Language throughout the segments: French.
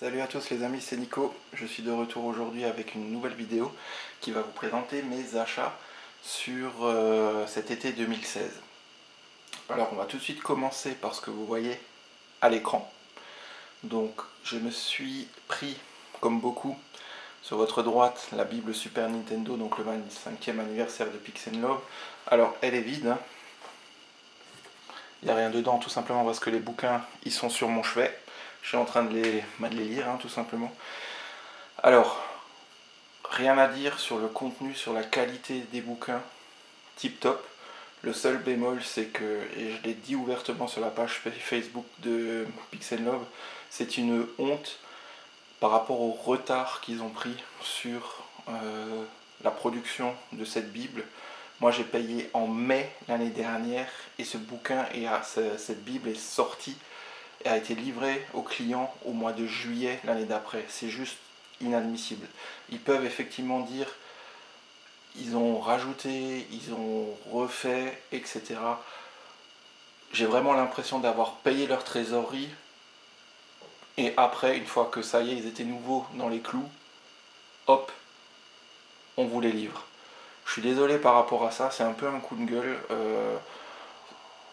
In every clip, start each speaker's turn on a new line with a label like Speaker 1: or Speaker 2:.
Speaker 1: Salut à tous les amis, c'est Nico. Je suis de retour aujourd'hui avec une nouvelle vidéo qui va vous présenter mes achats sur cet été 2016. Alors on va tout de suite commencer par ce que vous voyez à l'écran. Donc je me suis pris, comme beaucoup, sur votre droite, la Bible Super Nintendo, donc le 25e anniversaire de Pix & Love. Alors elle est vide, hein. Il n'y a rien dedans tout simplement parce que les bouquins ils sont sur mon chevet. Je suis en train de les lire, hein, tout simplement. Alors, rien à dire sur le contenu, sur la qualité des bouquins, tip top. Le seul bémol, c'est que, et je l'ai dit ouvertement sur la page Facebook de Pix & Love, c'est une honte par rapport au retard qu'ils ont pris sur la production de cette Bible. Moi, j'ai payé en mai l'année dernière et ce bouquin cette Bible est sortie et a été livré aux clients au mois de juillet l'année d'après. C'est juste inadmissible. Ils peuvent effectivement dire ils ont rajouté, ils ont refait, etc. J'ai vraiment l'impression d'avoir payé leur trésorerie et après, une fois que ça y est, ils étaient nouveaux dans les clous, hop, on vous les livre. Je suis désolé par rapport à ça, c'est un peu un coup de gueule.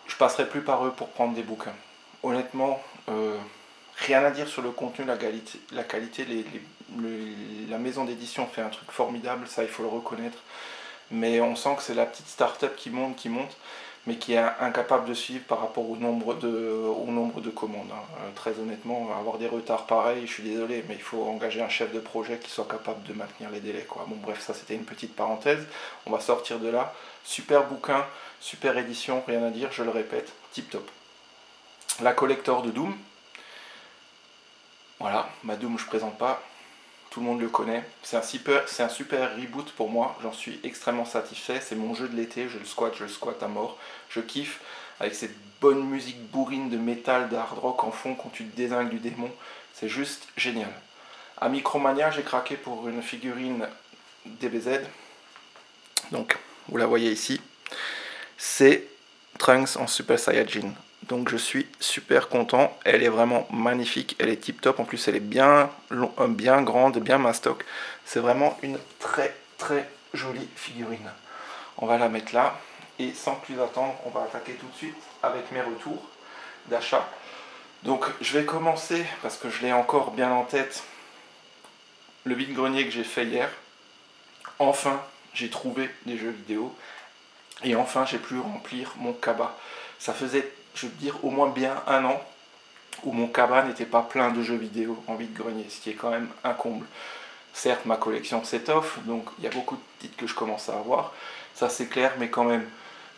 Speaker 1: Je passerai plus par eux pour prendre des bouquins. Honnêtement, rien à dire sur le contenu, la qualité la maison d'édition fait un truc formidable, ça il faut le reconnaître. Mais on sent que c'est la petite start-up qui monte, mais qui est incapable de suivre par rapport au nombre de commandes. Très honnêtement, avoir des retards pareils, je suis désolé, mais il faut engager un chef de projet qui soit capable de maintenir les délais, quoi. Bon bref, ça c'était une petite parenthèse, on va sortir de là. Super bouquin, super édition, rien à dire, je le répète, tip top. La collector de Doom, voilà, ma Doom je présente pas, tout le monde le connaît. C'est un super reboot pour moi, j'en suis extrêmement satisfait. C'est mon jeu de l'été, je le squatte à mort. Je kiffe avec cette bonne musique bourrine de métal, d'hard rock en fond quand tu te dézingues du démon. C'est juste génial. À Micromania, j'ai craqué pour une figurine DBZ. Donc, vous la voyez ici. C'est Trunks en Super Saiyajin. Donc je suis super content, elle est vraiment magnifique, elle est tip top, en plus elle est bien grande, bien mastoc. C'est vraiment une très très jolie figurine. On va la mettre là et sans plus attendre, on va attaquer tout de suite avec mes retours d'achat. Donc je vais commencer, parce que je l'ai encore bien en tête, le vide-grenier que j'ai fait hier. Enfin, j'ai trouvé des jeux vidéo et enfin j'ai pu remplir mon cabas. Ça faisait, je veux dire, au moins bien un an où mon cabas n'était pas plein de jeux vidéo en vide-grenier, ce qui est quand même un comble. Certes, ma collection s'étoffe, donc il y a beaucoup de titres que je commence à avoir, ça c'est clair, mais quand même,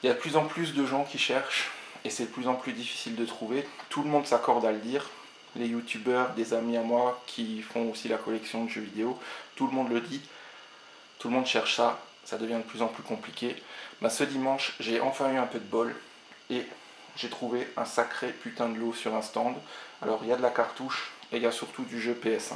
Speaker 1: il y a de plus en plus de gens qui cherchent, et c'est de plus en plus difficile de trouver. Tout le monde s'accorde à le dire, les youtubeurs, des amis à moi qui font aussi la collection de jeux vidéo, tout le monde le dit, tout le monde cherche ça, ça devient de plus en plus compliqué. Ce dimanche, j'ai enfin eu un peu de bol, et j'ai trouvé un sacré putain de lot sur un stand. Alors il y a de la cartouche et il y a surtout du jeu PS1.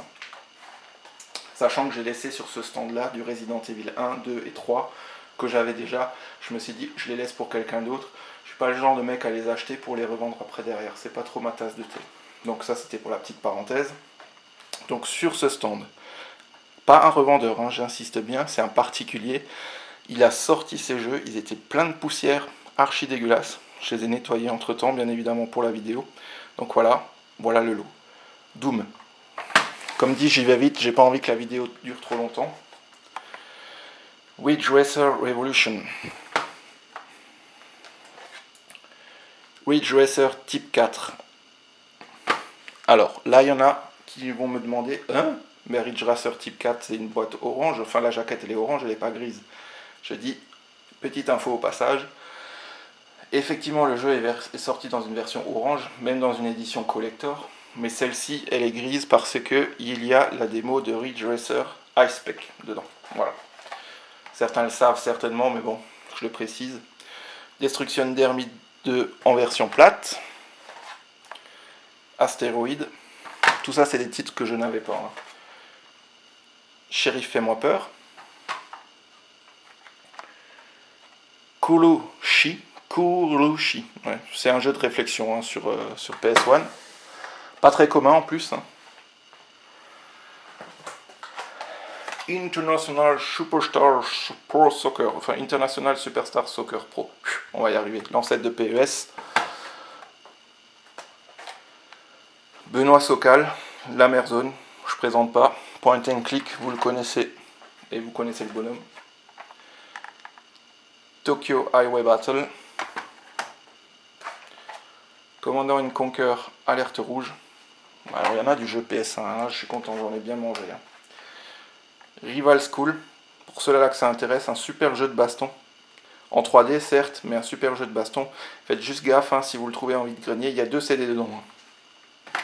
Speaker 1: Sachant que j'ai laissé sur ce stand là du Resident Evil 1, 2 et 3 que j'avais déjà, je me suis dit je les laisse pour quelqu'un d'autre. Je suis pas le genre de mec à les acheter pour les revendre après derrière, c'est pas trop ma tasse de thé. Donc ça c'était pour la petite parenthèse. Donc sur ce stand, pas un revendeur, hein, j'insiste bien, c'est un particulier. Il a sorti ses jeux, ils étaient pleins de poussière, archi dégueulasses. Je les ai nettoyés entre temps, bien évidemment, pour la vidéo. Donc voilà le lot. Doom. Comme dit, j'y vais vite, j'ai pas envie que la vidéo dure trop longtemps. Ridge Racer Revolution. Ridge Racer Type 4. Alors, là, il y en a qui vont me demander, mais Ridge Racer Type 4, c'est une boîte orange. Enfin, la jaquette, elle est orange, elle n'est pas grise. Je dis, petite info au passage. Effectivement, le jeu est sorti dans une version orange, même dans une édition collector, mais celle-ci, elle est grise parce que il y a la démo de Ridge Racer High-Spec dedans. Voilà. Certains le savent certainement, mais bon, je le précise. Destruction Derby 2 en version plate. Astéroïde. Tout ça, c'est des titres que je n'avais pas. Hein. Shérif, fais-moi peur. Kurushi. Ouais, c'est un jeu de réflexion, hein, sur PS1. Pas très commun en plus. Hein. International Superstar Pro Soccer, enfin International Superstar Soccer Pro. On va y arriver. L'ancêtre de PES. Benoît Socal, la Merzone. Je présente pas. Point and click, vous le connaissez. Et vous connaissez le bonhomme. Tokyo Highway Battle. Commandant and Conquer, alerte rouge. Alors il y en a du jeu PS1, hein, je suis content, j'en ai bien mangé. Hein. Rival School, pour ceux-là que ça intéresse, un super jeu de baston. En 3D certes, mais un super jeu de baston. Faites juste gaffe, hein, si vous le trouvez en vide-grenier, il y a 2 CD dedans. Hein.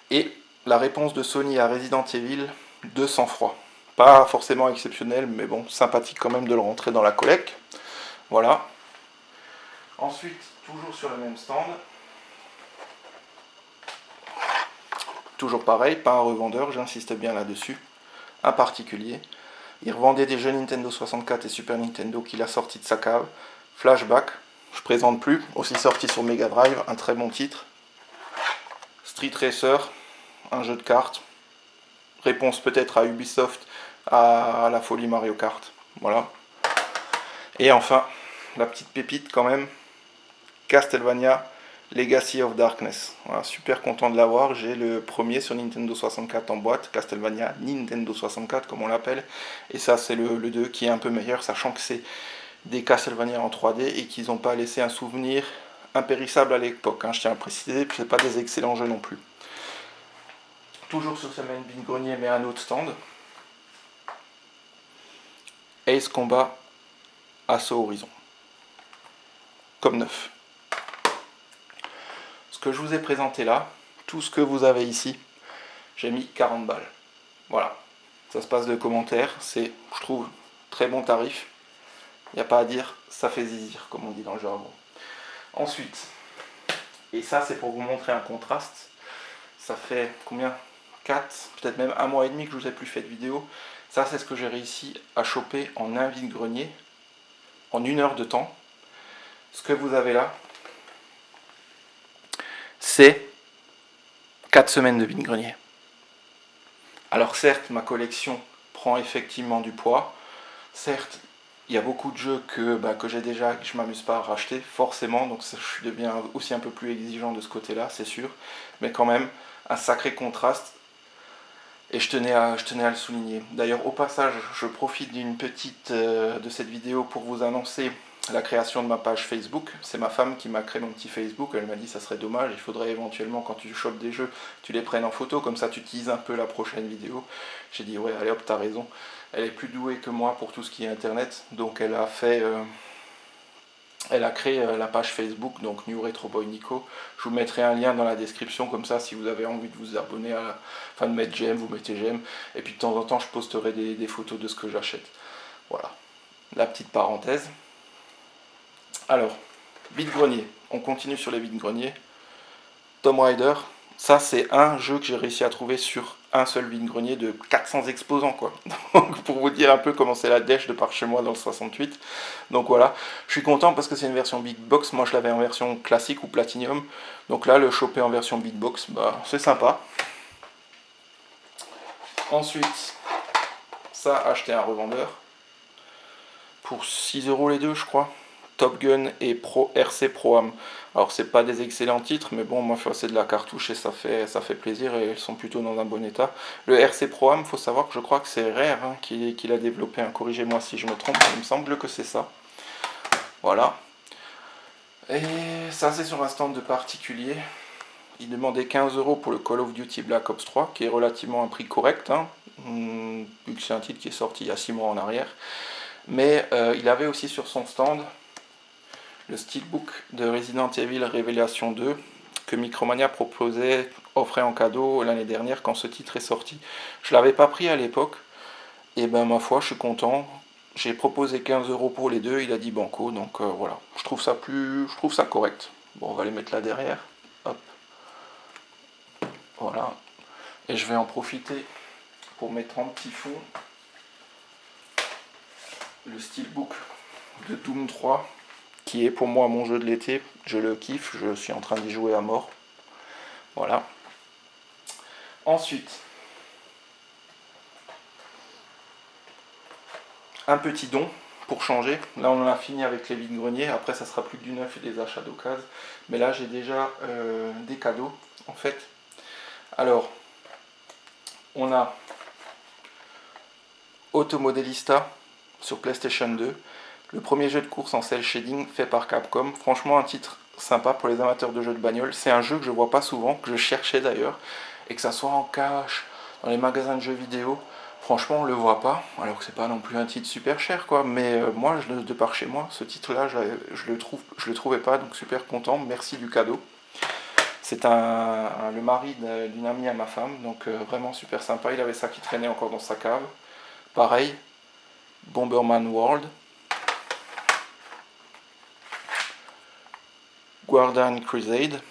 Speaker 1: Et la réponse de Sony à Resident Evil, 2 sang-froid. Pas forcément exceptionnel, mais bon, sympathique quand même de le rentrer dans la collecte. Voilà. Ensuite, toujours sur le même stand. Toujours pareil, pas un revendeur, j'insiste bien là-dessus. Un particulier. Il revendait des jeux Nintendo 64 et Super Nintendo qu'il a sortis de sa cave. Flashback, je présente plus, aussi sorti sur Mega Drive, un très bon titre. Street Racer, un jeu de cartes. Réponse peut-être à Ubisoft, à la folie Mario Kart. Voilà. Et enfin, la petite pépite quand même, Castlevania Legacy of Darkness. Voilà, super content de l'avoir. J'ai le premier sur Nintendo 64 en boîte, Castlevania Nintendo 64 comme on l'appelle. Et ça c'est le 2 qui est un peu meilleur, sachant que c'est des Castlevania en 3D et qu'ils n'ont pas laissé un souvenir impérissable à l'époque. Hein. Je tiens à préciser que ce n'est pas des excellents jeux non plus. Toujours sur ce même vide-grenier mais un autre stand. Ace Combat Assaut Horizon. Comme neuf. Ce que je vous ai présenté là, tout ce que vous avez ici, j'ai mis 40 balles. Voilà. Ça se passe de commentaires, c'est, je trouve, très bon tarif. Il n'y a pas à dire, ça fait zizir, comme on dit dans le jargon. Ensuite, et ça c'est pour vous montrer un contraste, ça fait combien 4, peut-être même 1 mois et demi que je vous ai plus fait de vidéo. Ça c'est ce que j'ai réussi à choper en un vide-grenier, en 1 heure de temps. Ce que vous avez là, c'est 4 semaines de vide-grenier. Alors certes, ma collection prend effectivement du poids. Certes, il y a beaucoup de jeux que j'ai déjà, que je ne m'amuse pas à racheter, forcément. Donc je deviens aussi un peu plus exigeant de ce côté-là, c'est sûr. Mais quand même, un sacré contraste. Et je tenais à le souligner. D'ailleurs, au passage, je profite d'une petite de cette vidéo pour vous annoncer la création de ma page Facebook. C'est ma femme qui m'a créé mon petit Facebook. Elle m'a dit ça serait dommage, il faudrait éventuellement quand tu chopes des jeux, tu les prennes en photo, comme ça tu teases un peu la prochaine vidéo. J'ai dit ouais, allez hop, t'as raison. Elle est plus douée que moi pour tout ce qui est internet, donc elle a créé la page Facebook, donc New Retro Boy Nico. Je vous mettrai un lien dans la description, comme ça si vous avez envie de vous abonner, de mettre j'aime, vous mettez j'aime. Et puis de temps en temps je posterai des photos de ce que j'achète. Voilà, la petite parenthèse. Alors, vide-grenier, on continue sur les vide-greniers. Tomb Raider, ça c'est un jeu que j'ai réussi à trouver sur un seul vide-grenier de 400 exposants quoi. Donc pour vous dire un peu comment c'est la dèche de par chez moi dans le 68. Donc voilà, je suis content parce que c'est une version Big Box, moi je l'avais en version classique ou Platinum. Donc là le choper en version Big Box, c'est sympa. Ensuite, ça acheté un revendeur pour 6 € les deux je crois. Top Gun et RC Pro-Am. Alors c'est pas des excellents titres, mais bon, moi c'est de la cartouche et ça fait plaisir et elles sont plutôt dans un bon état. Le RC Pro-Am, faut savoir que je crois que c'est Rare hein, qui l'a développé. Hein. Corrigez-moi si je me trompe, il me semble que c'est ça. Voilà. Et ça c'est sur un stand de particulier. Il demandait 15 € pour le Call of Duty Black Ops 3, qui est relativement un prix correct, hein, vu que c'est un titre qui est sorti il y a 6 mois en arrière. Mais il avait aussi sur son stand le steelbook de Resident Evil Révélation 2 que Micromania offrait en cadeau l'année dernière quand ce titre est sorti. Je l'avais pas pris à l'époque, et ma foi, je suis content. J'ai proposé 15 € pour les deux, il a dit banco, donc voilà. Je trouve ça correct. Bon, on va les mettre là derrière. Hop. Voilà. Et je vais en profiter pour mettre en petit fond le steelbook de Doom 3. Qui est pour moi mon jeu de l'été, je le kiffe, je suis en train d'y jouer à mort. Voilà. Ensuite, un petit don pour changer. Là on en a fini avec les vides-greniers, après ça sera plus que du neuf et des achats d'occasion. Mais là j'ai déjà des cadeaux en fait. Alors, on a Automodelista sur PlayStation 2, le premier jeu de course en cel shading fait par Capcom. Franchement un titre sympa pour les amateurs de jeux de bagnole. C'est un jeu que je vois pas souvent, que je cherchais d'ailleurs, et que ça soit en cache, dans les magasins de jeux vidéo, franchement on le voit pas, alors que c'est pas non plus un titre super cher quoi, mais moi de par chez moi, ce titre là je le trouvais pas, donc super content, merci du cadeau. C'est le mari d'une amie à ma femme, donc vraiment super sympa, il avait ça qui traînait encore dans sa cave. Pareil, Bomberman World, Guardian Crusade,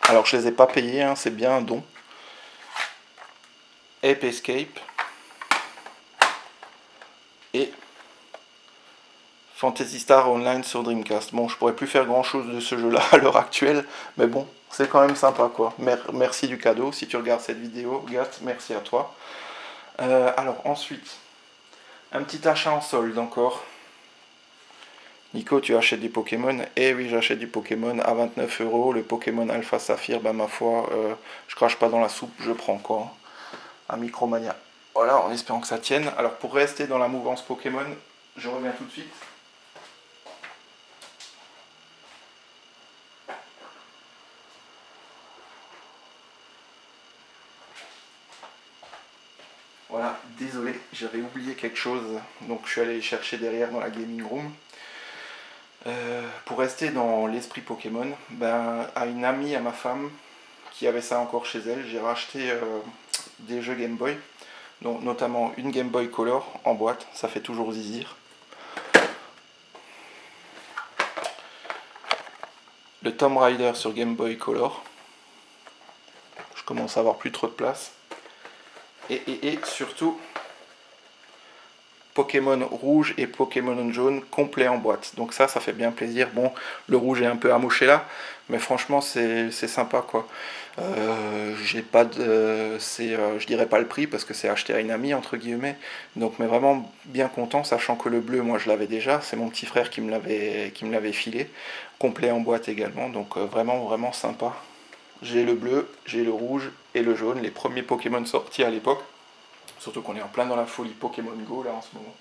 Speaker 1: alors je les ai pas payés, hein, c'est bien un don. Ape Escape et Phantasy Star Online sur Dreamcast. Bon, je pourrais plus faire grand chose de ce jeu là à l'heure actuelle, mais bon, c'est quand même sympa quoi. Merci du cadeau, si tu regardes cette vidéo, Gat, merci à toi. Alors ensuite, un petit achat en solde encore. Nico, tu achètes du Pokémon? Eh oui, j'achète du Pokémon à 29 €. Le Pokémon Alpha Saphir, bah ma foi, je crache pas dans la soupe, je prends quoi. À Micromania. Voilà, en espérant que ça tienne. Alors pour rester dans la mouvance Pokémon, je reviens tout de suite. Voilà, désolé, j'avais oublié quelque chose, donc je suis allé chercher derrière dans la gaming room. Pour rester dans l'esprit Pokémon, ben, à une amie à ma femme qui avait ça encore chez elle, j'ai racheté des jeux Game Boy, donc notamment une Game Boy Color en boîte, ça fait toujours zizir. Le Tomb Raider sur Game Boy Color, je commence à avoir plus trop de place. Et surtout Pokémon rouge et Pokémon jaune complet en boîte. Donc ça fait bien plaisir. Bon, le rouge est un peu amoché là, mais franchement c'est sympa quoi. J'ai pas de, je dirais pas le prix parce que c'est acheté à une amie entre guillemets. Donc mais vraiment bien content, sachant que le bleu moi je l'avais déjà. C'est mon petit frère qui me l'avait filé, complet en boîte également. Donc vraiment sympa. J'ai le bleu, j'ai le rouge et le jaune, les premiers Pokémon sortis à l'époque. Surtout qu'on est en plein dans la folie Pokémon Go là en ce moment.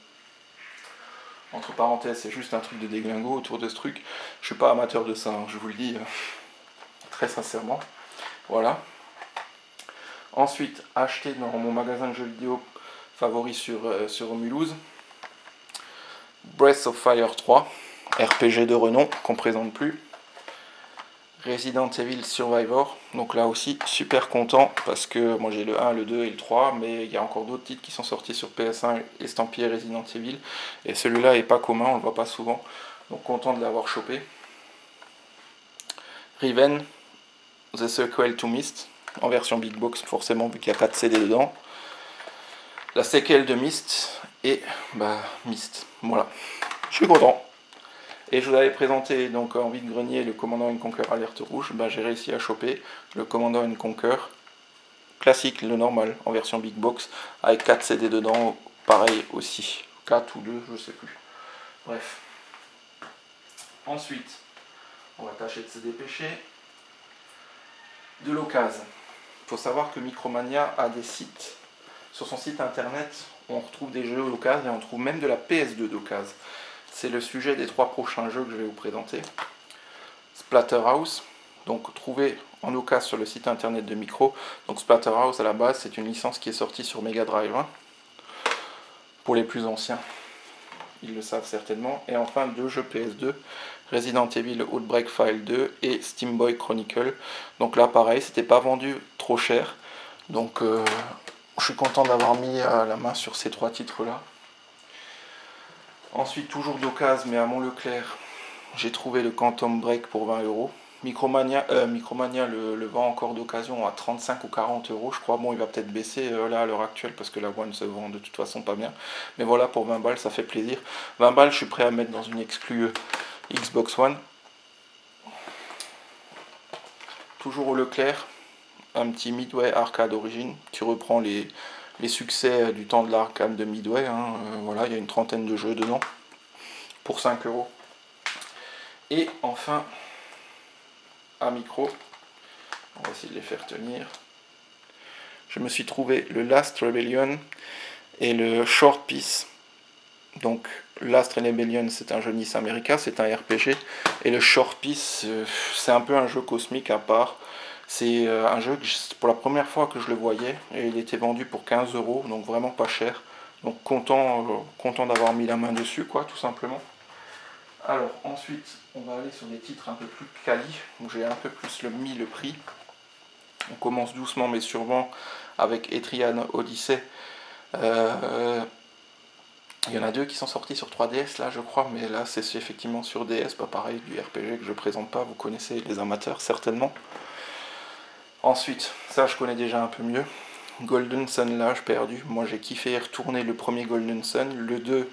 Speaker 1: Entre parenthèses, c'est juste un truc de déglingo autour de ce truc. Je suis pas amateur de ça, hein, je vous le dis très sincèrement. Voilà. Ensuite, acheté dans mon magasin de jeux vidéo favori sur Mulhouse, Breath of Fire 3, RPG de renom qu'on présente plus. Resident Evil Survivor, donc là aussi super content parce que moi j'ai le 1, le 2 et le 3, mais il y a encore d'autres titres qui sont sortis sur PS1 estampillé Resident Evil, et celui-là est pas commun, on le voit pas souvent, donc content de l'avoir chopé. Riven, The Sequel to Myst, en version Big Box forcément vu qu'il y a 4 CD dedans. La séquelle de Myst, et Myst, voilà, je suis content. Et je vous avais présenté donc en vide-grenier le Command & Conquer Alerte Rouge, j'ai réussi à choper le Command & Conquer classique, le normal, en version Big Box, avec 4 CD dedans, pareil aussi, 4 ou 2, je sais plus. Bref. Ensuite, on va tâcher de se dépêcher. De l'occasion. Il faut savoir que Micromania a des sites. Sur son site internet, on retrouve des jeux d'occasion et on trouve même de la PS2 d'occasion. C'est le sujet des 3 prochains jeux que je vais vous présenter. Splatterhouse, donc trouvé en occasion sur le site internet de Micro. Donc Splatterhouse à la base c'est une licence qui est sortie sur Mega Drive. Pour les plus anciens, ils le savent certainement. Et enfin 2 jeux PS2, Resident Evil Outbreak File 2 et Steam Boy Chronicle. Donc là pareil, c'était pas vendu trop cher. Donc je suis content d'avoir mis la main sur ces 3 titres là. Ensuite, toujours d'occasion, mais à Mont-Leclerc, j'ai trouvé le Quantum Break pour 20 €. Micromania le vend encore d'occasion à 35 ou 40 €, je crois. Bon, il va peut-être baisser là à l'heure actuelle parce que la One se vend de toute façon pas bien. Mais voilà, pour 20 balles, ça fait plaisir. 20 balles, je suis prêt à mettre dans une exclue Xbox One. Toujours au Leclerc, un petit Midway Arcade Origin. Tu reprends les les succès du temps de l'arcade de Midway. Hein. Voilà, il y a une trentaine de jeux dedans pour 5 euros. Et enfin, à micro, on va essayer de les faire tenir. Je me suis trouvé le Last Rebellion et le Short Piece. Donc Last Rebellion, c'est un jeu Nice America, c'est un RPG, et le Short Piece, c'est un peu un jeu cosmique à part. C'est un jeu que pour la première fois que je le voyais, et il était vendu pour 15 euros, donc vraiment pas cher. Donc content d'avoir mis la main dessus, quoi, tout simplement. Alors ensuite, on va aller sur des titres un peu plus quali, où j'ai un peu plus mis le prix. On commence doucement mais sûrement avec Etrian Odyssey. Il y en a 2 qui sont sortis sur 3DS là je crois, mais là c'est effectivement sur DS, pas pareil, du RPG que je présente pas, vous connaissez les amateurs certainement. Ensuite, ça je connais déjà un peu mieux. Golden Sun l'âge perdu, moi j'ai kiffé retourner le premier Golden Sun, le 2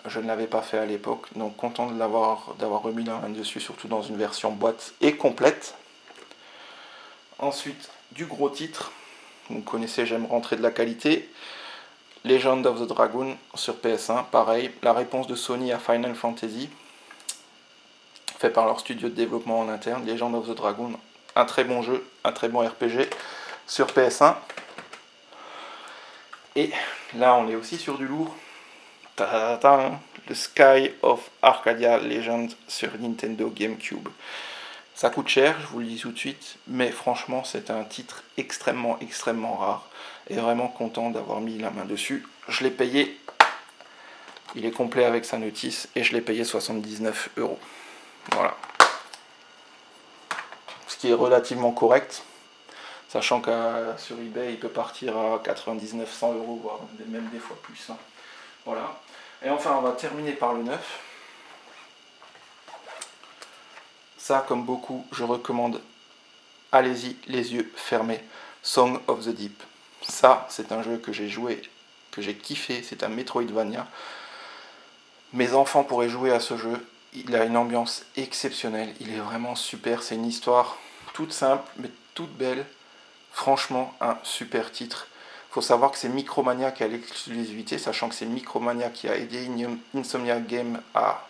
Speaker 1: je ne l'avais pas fait à l'époque, donc content d'avoir remis la main dessus, surtout dans une version boîte et complète. Ensuite, du gros titre, vous connaissez, j'aime rentrer de la qualité. Legend of the Dragon sur PS1, pareil, la réponse de Sony à Final Fantasy, fait par leur studio de développement en interne. Legend of the Dragon, un très bon jeu, un très bon RPG sur PS1. Et là, on est aussi sur du lourd. Le Sky of Arcadia Legend sur Nintendo GameCube. Ça coûte cher, je vous le dis tout de suite, mais franchement, c'est un titre extrêmement rare. Et vraiment content d'avoir mis la main dessus. Je l'ai payé, il est complet avec sa notice, et je l'ai payé 79 euros. Voilà. Ce qui est relativement correct, sachant que sur eBay, il peut partir à 99-100 euros, voire même des fois plus. Hein. Voilà. Et enfin, on va terminer par le 9. Ça, comme beaucoup, je recommande, allez-y, les yeux fermés. Song of the Deep. Ça, c'est un jeu que j'ai joué, que j'ai kiffé, c'est un Metroidvania. Mes enfants pourraient jouer à ce jeu. Il a une ambiance exceptionnelle, il est vraiment super. C'est une histoire toute simple, mais toute belle. Franchement, un super titre. Il faut savoir que c'est Micromania qui a l'exclusivité, sachant que c'est Micromania qui a aidé Insomniac Games à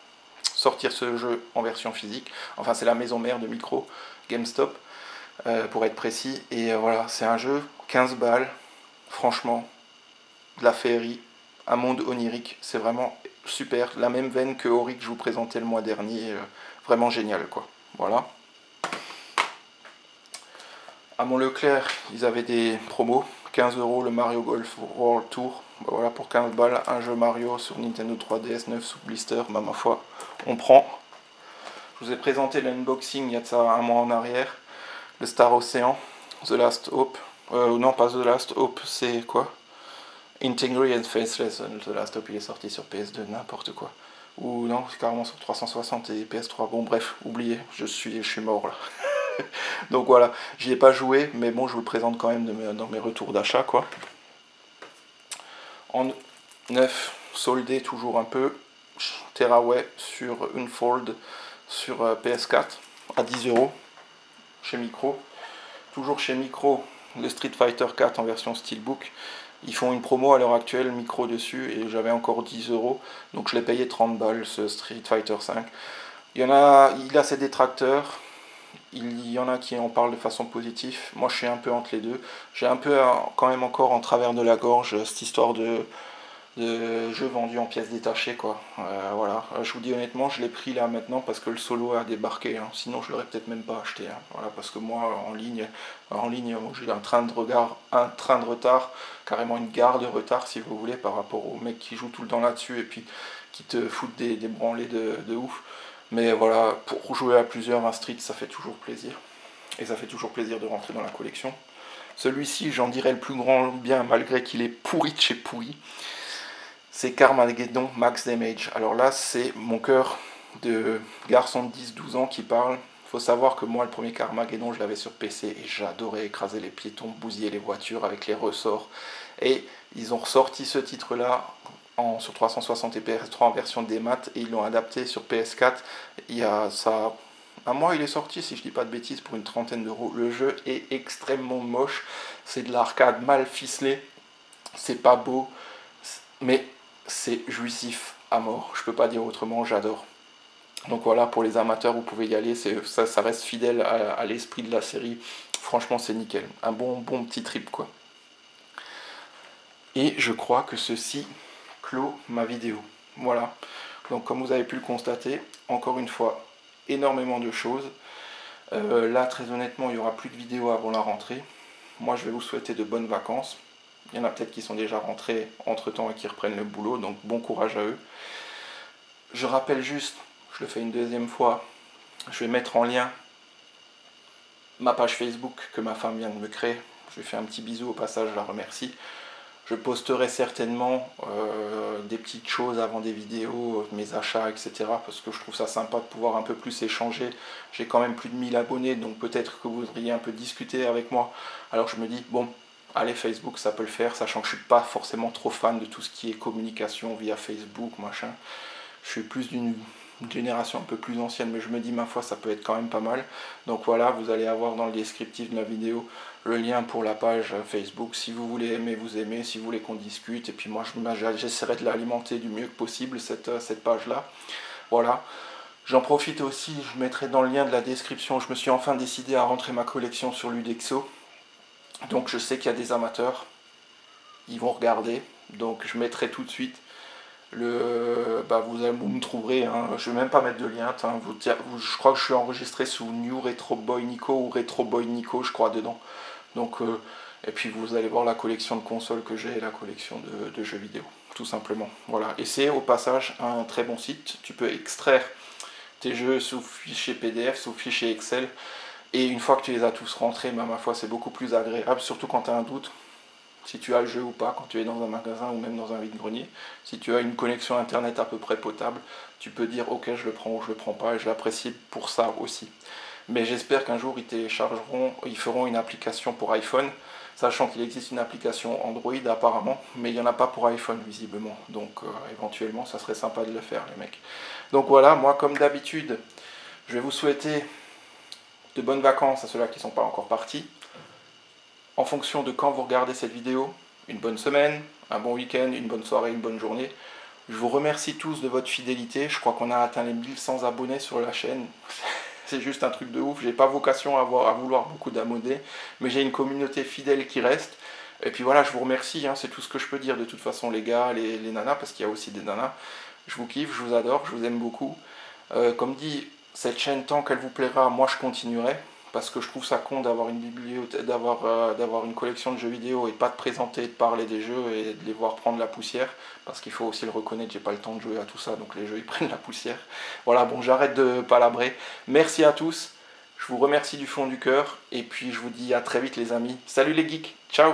Speaker 1: sortir ce jeu en version physique. Enfin, c'est la maison mère de Micro, GameStop, pour être précis. Et voilà, c'est un jeu, 15 balles, franchement, de la féerie, un monde onirique, c'est vraiment super. La même veine que Ori que je vous présentais le mois dernier, vraiment génial, quoi. Voilà. À Mont Leclerc, ils avaient des promos. 15 euros le Mario Golf World Tour. Ben voilà, pour 15 balles, un jeu Mario sur Nintendo 3DS 9 sous blister. Ben, ma foi, on prend. Je vous ai présenté l'unboxing il y a de ça un mois en arrière. Le Star Ocean, The Last Hope. Non, pas The Last Hope, c'est quoi? Integrity and Faceless. The Last Hope, il est sorti sur PS2, n'importe quoi. Ou non, c'est carrément sur 360 et PS3. Bon, bref, oubliez, je suis mort là. Donc voilà, j'y ai pas joué, mais bon, je vous le présente quand même dans mes retours d'achat, quoi. En 9, soldé toujours un peu, Terraway sur Unfold sur PS4 à 10 euros chez Micro. Toujours chez Micro, le Street Fighter 4 en version Steelbook. Ils font une promo à l'heure actuelle, Micro dessus, et j'avais encore 10 euros, donc je l'ai payé 30 balles ce Street Fighter 5. Il a ses détracteurs. Il y en a qui en parlent de façon positive. Moi, je suis un peu entre les deux. J'ai un peu quand même encore en travers de la gorge cette histoire de jeu vendu en pièces détachées, quoi. Voilà. Je vous dis honnêtement, je l'ai pris là maintenant parce que le solo a débarqué. Hein. Sinon, je l'aurais peut-être même pas acheté. Hein. Voilà, parce que moi, en ligne, j'ai un train de retard, carrément une gare de retard, si vous voulez, par rapport aux mecs qui jouent tout le temps là-dessus et puis qui te foutent des branlées de ouf. Mais voilà, pour jouer à plusieurs, un Street, ça fait toujours plaisir. Et ça fait toujours plaisir de rentrer dans la collection. Celui-ci, j'en dirais le plus grand bien, malgré qu'il est pourri de chez pourri. C'est Carmageddon Max Damage. Alors là, c'est mon cœur de garçon de 10-12 ans qui parle. Il faut savoir que moi, le premier Carmageddon, je l'avais sur PC et j'adorais écraser les piétons, bousiller les voitures avec les ressorts. Et ils ont ressorti ce titre-là sur 360 et PS3 en version démat et ils l'ont adapté sur PS4. Il y a ça, un mois il est sorti, si je dis pas de bêtises, pour une trentaine d'euros. Le jeu est extrêmement moche, c'est de l'arcade mal ficelé. c'est pas beau, mais c'est jouissif à mort. Je peux pas dire autrement, j'adore. Donc voilà, pour les amateurs, vous pouvez y aller, ça reste fidèle à l'esprit de la série. Franchement, c'est nickel. Un bon petit trip, quoi. Et je crois que ceci clôt ma vidéo. Voilà. Donc comme vous avez pu le constater, encore une fois, énormément de choses. Là, très honnêtement, il n'y aura plus de vidéos avant la rentrée. Moi, je vais vous souhaiter de bonnes vacances. Il y en a peut-être qui sont déjà rentrés entre-temps et qui reprennent le boulot, donc bon courage à eux. Je rappelle juste, je le fais une deuxième fois, je vais mettre en lien ma page Facebook que ma femme vient de me créer. Je lui fais un petit bisou au passage, je la remercie. Je posterai certainement des petites choses avant des vidéos, mes achats, etc. Parce que je trouve ça sympa de pouvoir un peu plus échanger. J'ai quand même plus de 1000 abonnés, donc peut-être que vous voudriez un peu discuter avec moi. Alors je me dis, bon, allez, Facebook, ça peut le faire, sachant que je ne suis pas forcément trop fan de tout ce qui est communication via Facebook, machin. Je suis plus d'une génération un peu plus ancienne, mais je me dis, ma foi, ça peut être quand même pas mal. Donc voilà, vous allez avoir dans le descriptif de la vidéo le lien pour la page Facebook. Si vous voulez aimer, vous aimez. Si vous voulez qu'on discute, et puis moi, j'essaierai de l'alimenter du mieux que possible, cette page-là. Voilà. J'en profite aussi, je mettrai dans le lien de la description, je me suis enfin décidé à rentrer ma collection sur Ludexo. Donc je sais qu'il y a des amateurs, ils vont regarder. Donc je mettrai tout de suite vous me trouverez, hein. Je ne vais même pas mettre de lien, hein. Je crois que je suis enregistré sous New Retro Boy Nico ou Retro Boy Nico, je crois, dedans. Donc, et puis vous allez voir la collection de consoles que j'ai et la collection de jeux vidéo, tout simplement. Voilà. Et c'est au passage un très bon site. Tu peux extraire tes jeux sous fichier PDF, sous fichier Excel. Et une fois que tu les as tous rentrés, ma foi, c'est beaucoup plus agréable, surtout quand tu as un doute. Si tu as le jeu ou pas, quand tu es dans un magasin ou même dans un vide-grenier, si tu as une connexion internet à peu près potable, tu peux dire ok, je le prends ou je le prends pas, et je l'apprécie pour ça aussi. Mais j'espère qu'un jour ils feront une application pour iPhone, sachant qu'il existe une application Android apparemment, mais il n'y en a pas pour iPhone visiblement. Donc éventuellement, ça serait sympa de le faire, les mecs. Donc voilà, moi comme d'habitude, je vais vous souhaiter de bonnes vacances à ceux-là qui ne sont pas encore partis. En fonction de quand vous regardez cette vidéo, une bonne semaine, un bon week-end, une bonne soirée, une bonne journée. Je vous remercie tous de votre fidélité. Je crois qu'on a atteint les 1100 abonnés sur la chaîne. C'est juste un truc de ouf. J'ai pas vocation à vouloir beaucoup d'abonnés, mais j'ai une communauté fidèle qui reste. Et puis voilà, je vous remercie. Hein, c'est tout ce que je peux dire de toute façon, les gars, les nanas, parce qu'il y a aussi des nanas. Je vous kiffe, je vous adore, je vous aime beaucoup. Comme dit, cette chaîne, tant qu'elle vous plaira, moi je continuerai. Parce que je trouve ça con d'avoir une bibliothèque, d'avoir une collection de jeux vidéo et pas de présenter, de parler des jeux et de les voir prendre la poussière. Parce qu'il faut aussi le reconnaître, j'ai pas le temps de jouer à tout ça, donc les jeux ils prennent la poussière. Voilà, bon, j'arrête de palabrer. Merci à tous, je vous remercie du fond du cœur, et puis je vous dis à très vite les amis. Salut les geeks, ciao!